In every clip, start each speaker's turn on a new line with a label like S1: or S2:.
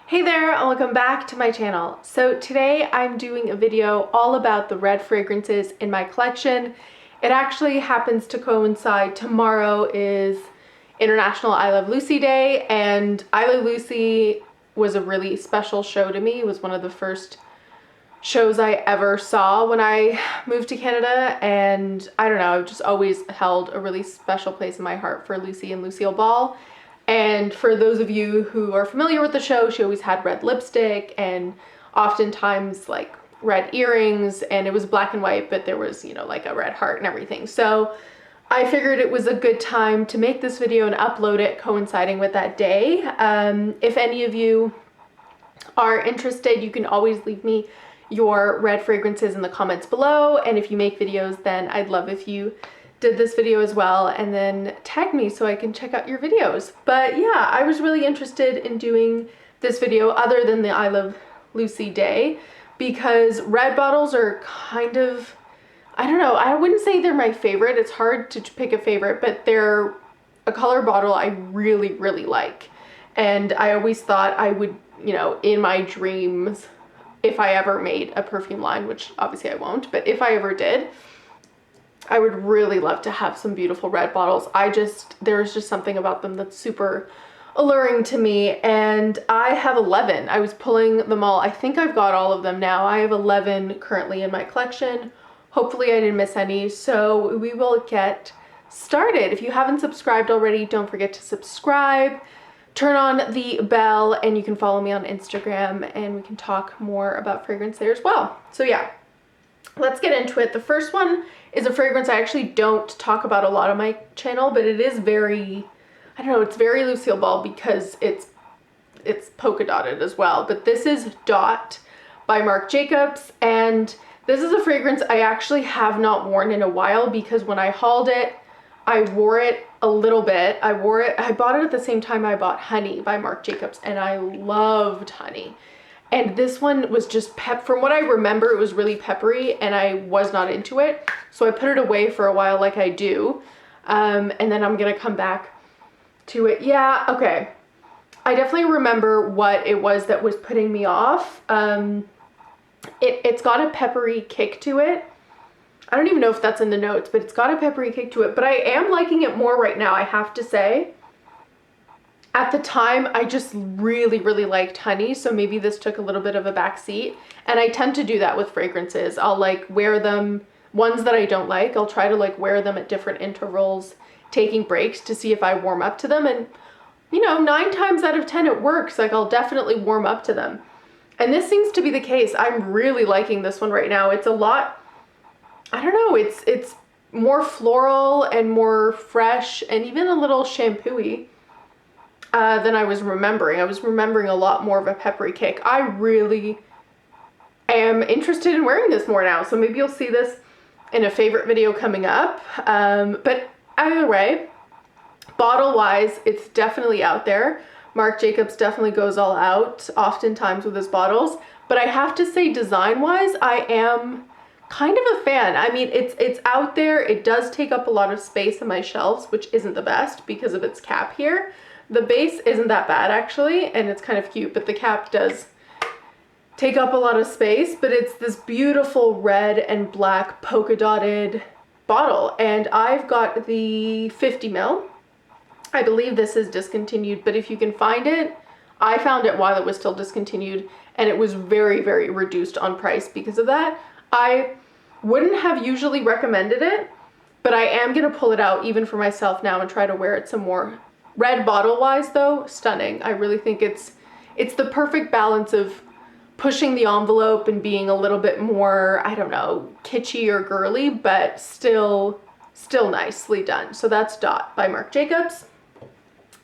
S1: Hey there, and welcome back to my channel. So today I'm doing a video all about the red fragrances in my collection. It actually happens to coincide. Tomorrow is International I Love Lucy Day, and I Love Lucy was a really special show to me. It was one of the first shows I ever saw when I moved to Canada, and I don't know, I've just always held a really special place in my heart for Lucy and Lucille Ball. And for those of you who are familiar with the show, she always had red lipstick and oftentimes like red earrings, and it was black and white, but there was, you know, like a red heart and everything. So I figured it was a good time to make this video and upload it coinciding with that day. If any of you are interested, you can always leave me your red fragrances in the comments below. And if you make videos, then I'd love if you did this video as well and then tag me so I can check out your videos. But yeah, I was really interested in doing this video other than the I Love Lucy Day because red bottles are kind of, I don't know, I wouldn't say they're my favorite. It's hard to pick a favorite, but they're a color bottle I really, really like. And I always thought I would, you know, in my dreams, if I ever made a perfume line, which obviously I won't, but if I ever did, I would really love to have some beautiful red bottles. There's just something about them that's super alluring to me. And I have 11. I was pulling them all. I think I've got all of them now. I have 11 currently in my collection. Hopefully I didn't miss any. So we will get started. If you haven't subscribed already, don't forget to subscribe. Turn on the bell and you can follow me on Instagram and we can talk more about fragrance there as well. So yeah, let's get into it. The first one is a fragrance I actually don't talk about a lot on my channel, but it is very, I don't know, it's very Lucille Ball because it's polka dotted as well. But this is Dot by Marc Jacobs, and this is a fragrance I actually have not worn in a while because when I hauled it, I wore it a little bit. I bought it at the same time I bought Honey by Marc Jacobs, and I loved Honey. And this one was just from what I remember, it was really peppery and I was not into it. So I put it away for a while like I do. And then I'm gonna come back to it. Yeah, okay. I definitely remember what it was that was putting me off. It's got a peppery kick to it. I don't even know if that's in the notes, but it's got a peppery kick to it. But I am liking it more right now, I have to say. At the time, I just really, really liked Honey, so maybe this took a little bit of a back seat. And I tend to do that with fragrances. I'll like wear them, ones that I don't like, I'll try to like wear them at different intervals, taking breaks to see if I warm up to them. And you know, 9 times out of 10 it works. Like I'll definitely warm up to them. And this seems to be the case. I'm really liking this one right now. It's a lot, I don't know, it's more floral and more fresh and even a little shampoo-y. Than I was remembering. I was remembering a lot more of a peppery kick. I really am interested in wearing this more now, so maybe you'll see this in a favorite video coming up. But either way, bottle-wise, it's definitely out there. Marc Jacobs definitely goes all out, oftentimes with his bottles. But I have to say, design-wise, I am kind of a fan. I mean, it's out there. It does take up a lot of space on my shelves, which isn't the best because of its cap here. The base isn't that bad actually, and it's kind of cute, but the cap does take up a lot of space. But it's this beautiful red and black polka dotted bottle, and I've got the 50 ml. I believe this is discontinued, but if you can find it, I found it while it was still discontinued, and it was very, very reduced on price because of that. I wouldn't have usually recommended it, but I am gonna pull it out even for myself now and try to wear it some more. Red bottle wise though, stunning. I really think it's the perfect balance of pushing the envelope and being a little bit more, I don't know, kitschy or girly, but still nicely done. So that's Dot by Marc Jacobs.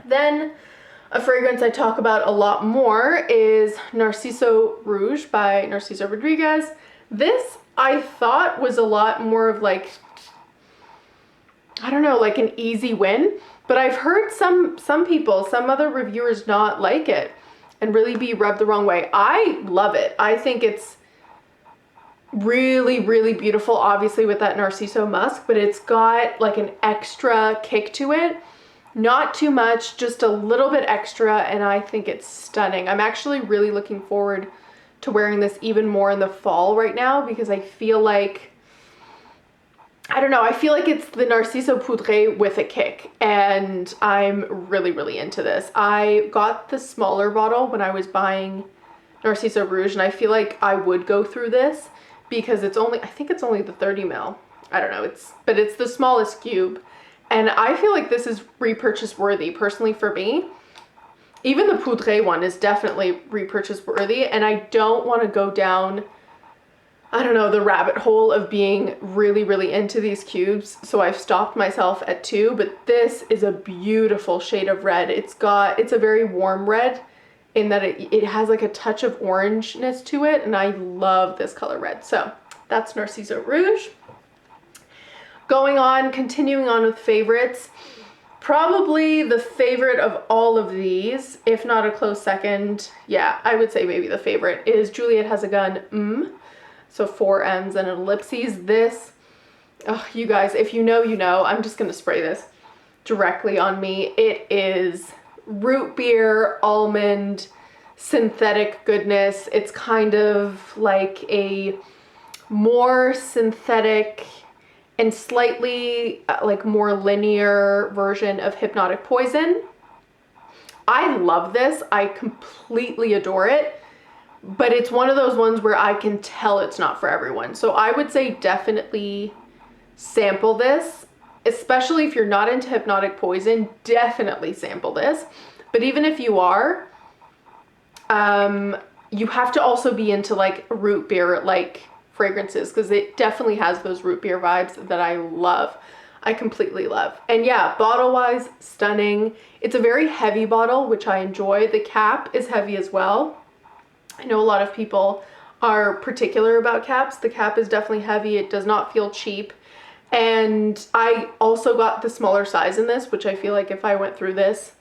S1: Then a fragrance I talk about a lot more is Narciso Rouge by Narciso Rodriguez. This I thought was a lot more of like, I don't know, like an easy win. But I've heard some people, some other reviewers not like it and really be rubbed the wrong way. I love it. I think it's really, really beautiful, obviously with that Narciso musk, but it's got like an extra kick to it. Not too much, just a little bit extra, and I think it's stunning. I'm actually really looking forward to wearing this even more in the fall right now, because I feel like, I don't know, I feel like it's the Narciso Poudre with a kick, and I'm really, really into this. I got the smaller bottle when I was buying Narciso Rouge, and I feel like I would go through this because it's only, I think it's only the 30 ml. I don't know, but it's the smallest cube. And I feel like this is repurchase worthy personally for me. Even the Poudre one is definitely repurchase worthy, and I don't want to go down, I don't know, the rabbit hole of being really, really into these cubes. So I've stopped myself at 2, but this is a beautiful shade of red. It's a very warm red in that it has like a touch of orangeness to it, and I love this color red. So that's Narciso Rouge. Going on, continuing on with favorites, probably the favorite of all of these, if not a close second, yeah, I would say maybe the favorite, is Juliette Has A Gun Mmmm. So 4 M's and an ellipses. This, oh, you guys, if you know, you know. I'm just gonna spray this directly on me. It is root beer, almond, synthetic goodness. It's kind of like a more synthetic and slightly like more linear version of Hypnotic Poison. I love this. I completely adore it, but it's one of those ones where I can tell it's not for everyone. So I would say definitely sample this, especially if you're not into Hypnotic Poison, definitely sample this. But even if you are, you have to also be into like root beer like fragrances, because it definitely has those root beer vibes that I love. I completely love. And yeah, bottle wise, stunning. It's a very heavy bottle, which I enjoy. The cap is heavy as well. I know a lot of people are particular about caps. The cap is definitely heavy. It does not feel cheap. And I also got the smaller size in this, which I feel like if I went through this,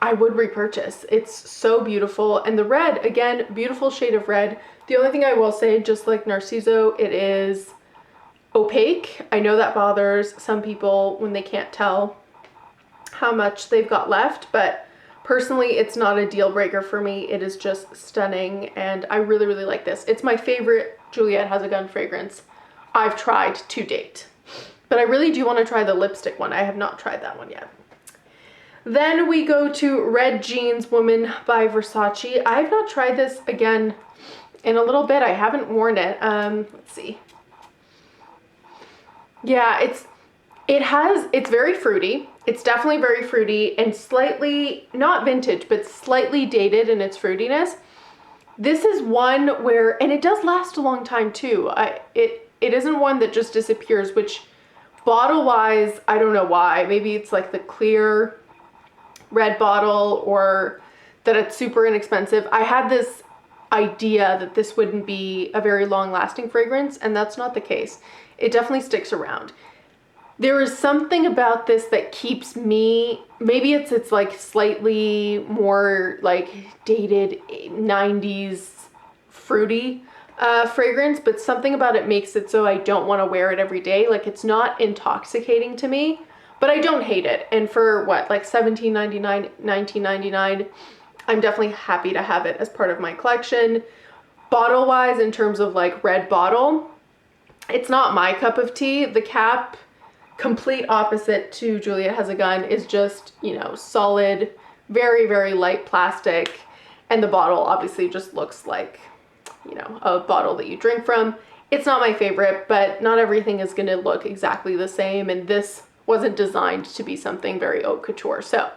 S1: I would repurchase. It's so beautiful. And the red, again, beautiful shade of red. The only thing I will say, just like Narciso, it is opaque. I know that bothers some people when they can't tell how much they've got left, but personally, it's not a deal breaker for me. It is just stunning, and I really, really like this. It's my favorite Juliette Has A Gun fragrance I've tried to date. But I really do want to try the lipstick one. I have not tried that one yet. Then we go to Red Jeans Woman by Versace. I have not tried this, again, in a little bit. I haven't worn it. Let's see. Yeah, it's very fruity. It's definitely very fruity and slightly, not vintage, but slightly dated in its fruitiness. This is one where, and it does last a long time too. It isn't one that just disappears, which bottle wise, I don't know why. Maybe it's like the clear red bottle, or that it's super inexpensive. I had this idea that this wouldn't be a very long lasting fragrance, and that's not the case. It definitely sticks around. There is something about this that keeps me, maybe it's like slightly more like dated 90s fruity fragrance, but something about it makes it so I don't want to wear it every day. Like, it's not intoxicating to me, but I don't hate it. And for what, like $17.99, $19.99, I'm definitely happy to have it as part of my collection. Bottle wise, in terms of like red bottle, it's not my cup of tea. The cap, complete opposite to Juliette Has A Gun, is just, you know, solid, very, very light plastic. And the bottle obviously just looks like, you know, a bottle that you drink from. It's not my favorite, but not everything is gonna look exactly the same, and this wasn't designed to be something very haute couture. So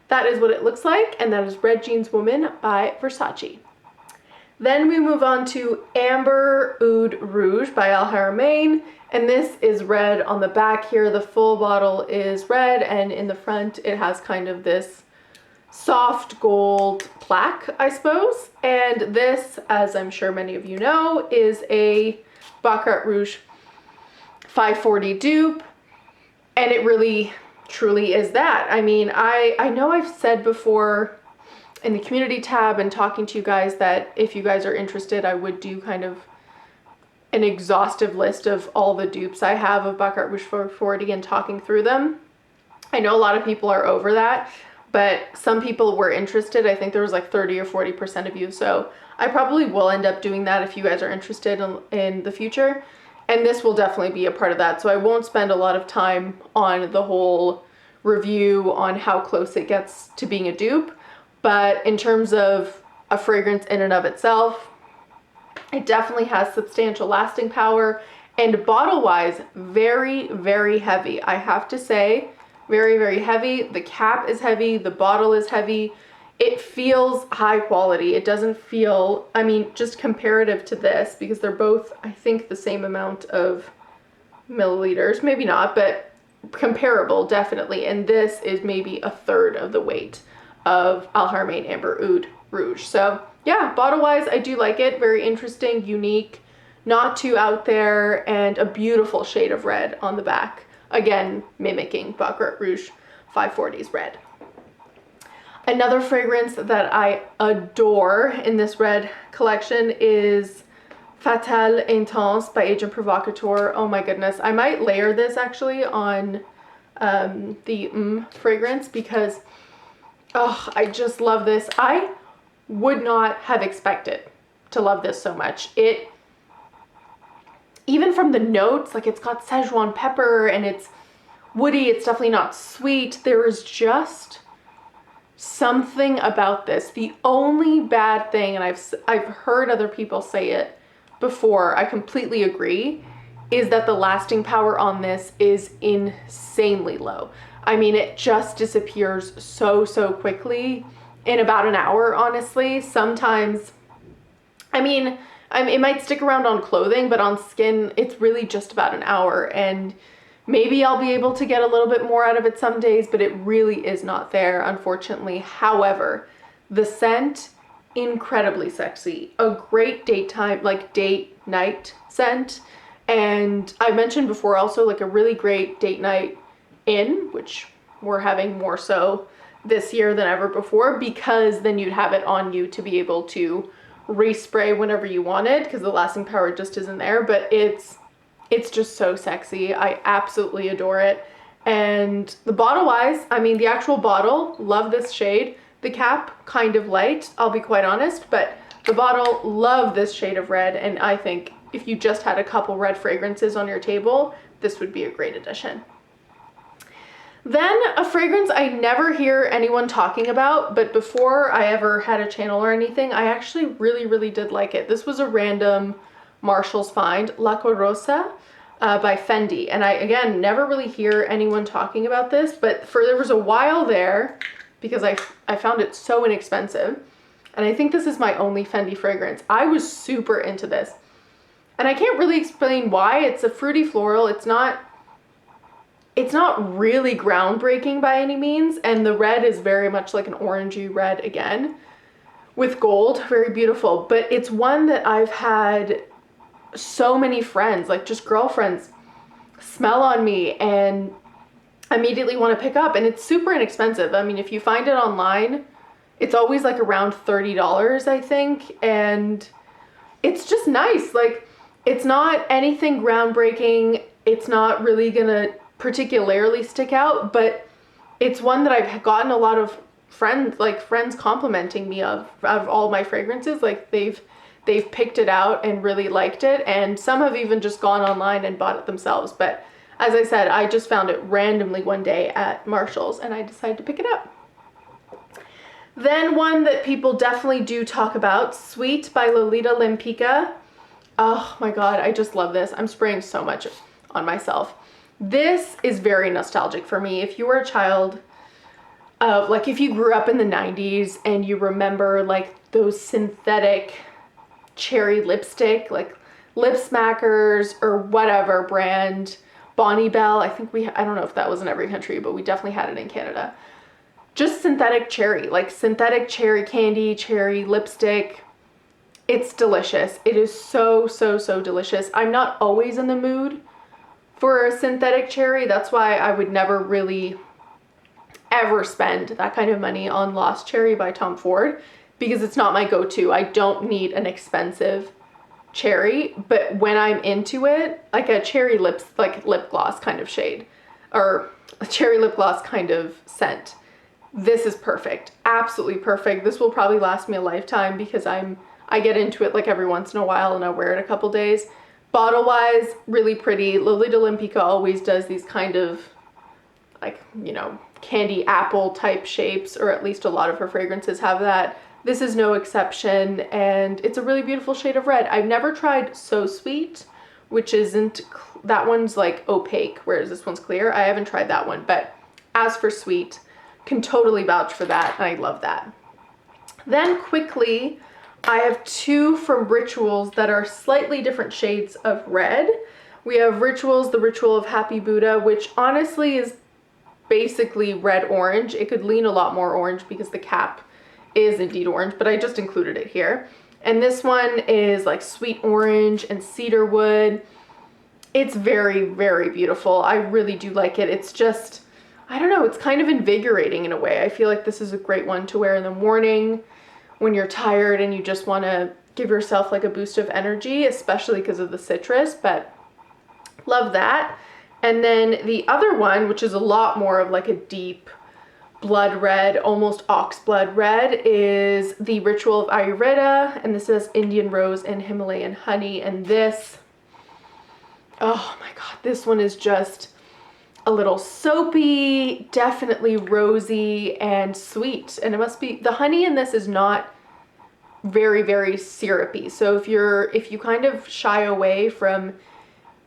S1: that is what it looks like, and that is Red Jeans Woman by Versace. Then we move on to Amber Oud Rouge by Haramain, and this is red on the back here. The full bottle is red, and in the front it has kind of this soft gold plaque, I suppose. And this, as I'm sure many of you know, is a Baccarat Rouge 540 dupe, and it really truly is that. I mean, I know I've said before in the community tab and talking to you guys that if you guys are interested, I would do kind of an exhaustive list of all the dupes I have of Baccarat Rouge 440 and talking through them. I know a lot of people are over that, but some people were interested. I think there was like 30 or 40% of you. So I probably will end up doing that if you guys are interested in the future. And this will definitely be a part of that. So I won't spend a lot of time on the whole review on how close it gets to being a dupe. But in terms of a fragrance in and of itself, it definitely has substantial lasting power. And bottle-wise, very, very heavy. I have to say, very, very heavy. The cap is heavy. The bottle is heavy. It feels high quality. It doesn't feel, I mean, just comparative to this, because they're both, I think, the same amount of milliliters. Maybe not, but comparable, definitely. And this is maybe a third of the weight of Haramain Amber Oud Rouge. So yeah, bottle-wise, I do like it. Very interesting, unique, not too out there, and a beautiful shade of red on the back. Again, mimicking Baccarat Rouge 540's red. Another fragrance that I adore in this red collection is Fatale Intense by Agent Provocateur. Oh my goodness. I might layer this actually on the fragrance because, oh, I just love this. I would not have expected to love this so much. It, even from the notes, like it's got Szechuan pepper and it's woody, it's definitely not sweet. There is just something about this. The only bad thing, and I've heard other people say it before, I completely agree, is that the lasting power on this is insanely low. I mean, it just disappears so quickly in about an hour, honestly. Sometimes, I mean, it might stick around on clothing, but on skin, it's really just about an hour. And maybe I'll be able to get a little bit more out of it some days, but it really is not there, unfortunately. However, the scent, incredibly sexy. A great daytime, like date night scent. And I mentioned before also like a really great date night in, which we're having more so this year than ever before, because then you'd have it on you to be able to respray whenever you wanted, because the lasting power just isn't there. But it's just so sexy. I absolutely adore it. And the bottle wise, I mean, the actual bottle, love this shade. The cap, kind of light, I'll be quite honest, but the bottle, love this shade of red. And I think if you just had a couple red fragrances on your table, this would be a great addition. Then a fragrance I never hear anyone talking about, but before I ever had a channel or anything, I actually really did like it. This was a random Marshall's find, La Corosa by Fendi. And I, again, never really hear anyone talking about this, but there was a while there, because I found it so inexpensive, and I think this is my only Fendi fragrance. I was super into this. And I can't really explain why. It's a fruity floral. It's not really groundbreaking by any means, and the red is very much like an orangey red again with gold, very beautiful. But it's one that I've had so many friends, like just girlfriends, smell on me and immediately want to pick up, and it's super inexpensive. I mean, if you find it online, it's always like around $30, I think, and it's just nice. Like, it's not anything groundbreaking. It's not really gonna particularly stick out, but it's one that I've gotten a lot of friends complimenting me of all my fragrances. Like they've picked it out and really liked it, and some have even just gone online and bought it themselves. But as I said, I just found it randomly one day at Marshall's and I decided to pick it up. Then one that people definitely do talk about, Sweet by Lolita Lempicka. Oh my god, I just love this. I'm spraying so much on myself. This is very nostalgic for me. If you were a child of, like, if you grew up in the 90s and you remember like those synthetic cherry lipstick, like Lip Smackers or whatever brand, Bonnie Bell, I don't know if that was in every country, but we definitely had it in Canada. Just synthetic cherry, like synthetic cherry candy, cherry lipstick. It's delicious. It is so delicious. I'm not always in the mood for a synthetic cherry. That's why I would never really ever spend that kind of money on Lost Cherry by Tom Ford, because it's not my go-to. I don't need an expensive cherry, but when I'm into it, like a cherry lip gloss kind of shade, or a cherry lip gloss kind of scent. This is perfect, absolutely perfect. This will probably last me a lifetime because I get into it like every once in a while and I wear it a couple days. Bottle wise, really pretty. Lolita Lempicka always does these kind of like, you know, candy apple type shapes, or at least a lot of her fragrances have that. This is no exception, and it's a really beautiful shade of red. I've never tried So Sweet, which isn't, that one's like opaque, whereas this one's clear. I haven't tried that one, but as for Sweet, can totally vouch for that, and I love that. Then quickly, I have two from Rituals that are slightly different shades of red. We have Rituals, the Ritual of Happy Buddha, which honestly is basically red orange. It could lean a lot more orange because the cap is indeed orange, but I just included it here. And this one is like sweet orange and cedar wood. It's very, very beautiful. I really do like it. It's just, I don't know, it's kind of invigorating in a way. I feel like this is a great one to wear in the morning when you're tired and you just want to give yourself like a boost of energy, especially because of the citrus, but love that. And then the other one, which is a lot more of like a deep blood red, almost ox blood red, is the Ritual of Ayurveda, and this is Indian Rose and Himalayan Honey. And this, oh my god, this one is just a little soapy, definitely rosy and sweet. And it must be, the honey in this is not very, very syrupy. So if you kind of shy away from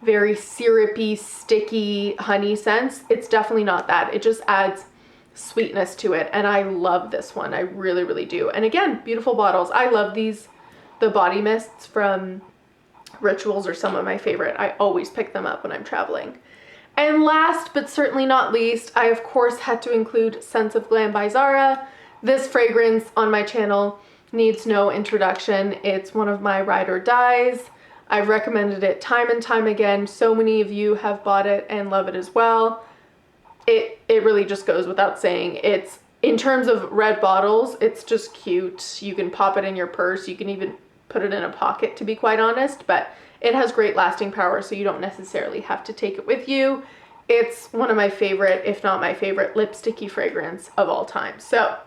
S1: very syrupy, sticky honey scents, it's definitely not that. It just adds sweetness to it, and I love this one. I really, really do. And again, beautiful bottles. I love these. The body mists from Rituals are some of my favorite. I always pick them up when I'm traveling. And last but certainly not least, I of course had to include Scents of Glam by Zara. This fragrance on my channel needs no introduction. It's one of my ride or dies. I've recommended it time and time again. So many of you have bought it and love it as well. It really just goes without saying. It's, in terms of red bottles, it's just cute. You can pop it in your purse. You can even put it in a pocket, to be quite honest, but it has great lasting power, so you don't necessarily have to take it with you. It's one of my favorite, if not my favorite, lipsticky fragrance of all time. So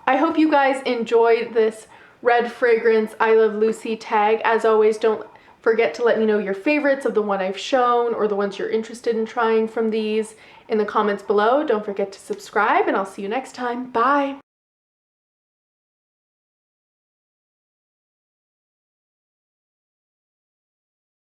S1: I hope you guys enjoyed this red fragrance I Love Lucy tag. As always, don't forget to let me know your favorites of the one I've shown or the ones you're interested in trying from these in the comments below. Don't forget to subscribe, and I'll see you next time. Bye!